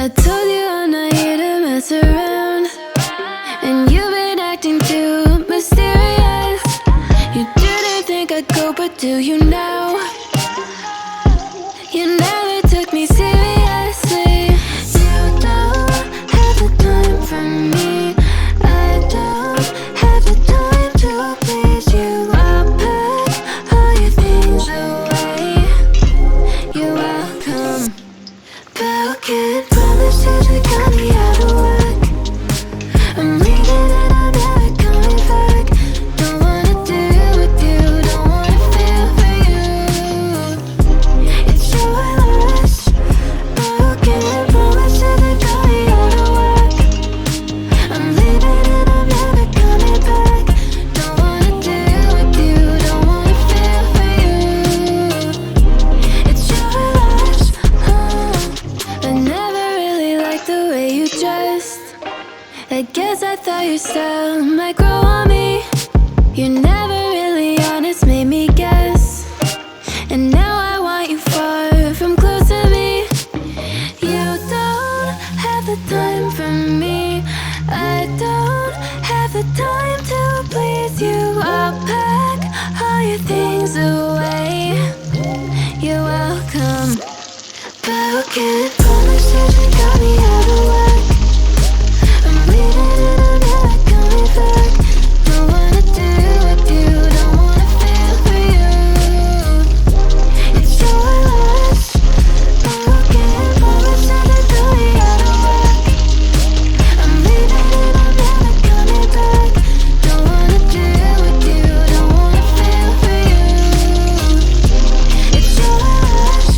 I told you I'm not here to mess around, and you've been acting too mysterious. You didn't think I'd go, but do you now? You never took me seriously. You don't have the time for me. I don't have the time to please you. I'll pack all your things away. You're welcome. Broken promises that got me out of work. I'm leaving and I'm never coming back. Don't wanna deal with you, don't wanna feel for you. It's your loss. Broken promises that got me out of work. I'm leaving and I'm never coming back. Don't wanna deal with you, don't wanna feel for you. It's your loss. I never really liked the way you dressed. I guess I thought your style might grow on me. You're never really honest, made me guess. And now I want you far from close to me. You don't have the time for me. I don't have the time to please you. I'll pack all your things away. You're welcome. Broken promises that got me out of work. I'm leaving and I'm never coming back. Don't wanna deal with you, don't wanna feel for you. It's your loss. Broken promises that got me out of work. I'm leaving and I'm never coming back. Don't wanna deal with you, don't wanna feel for you. It's your loss.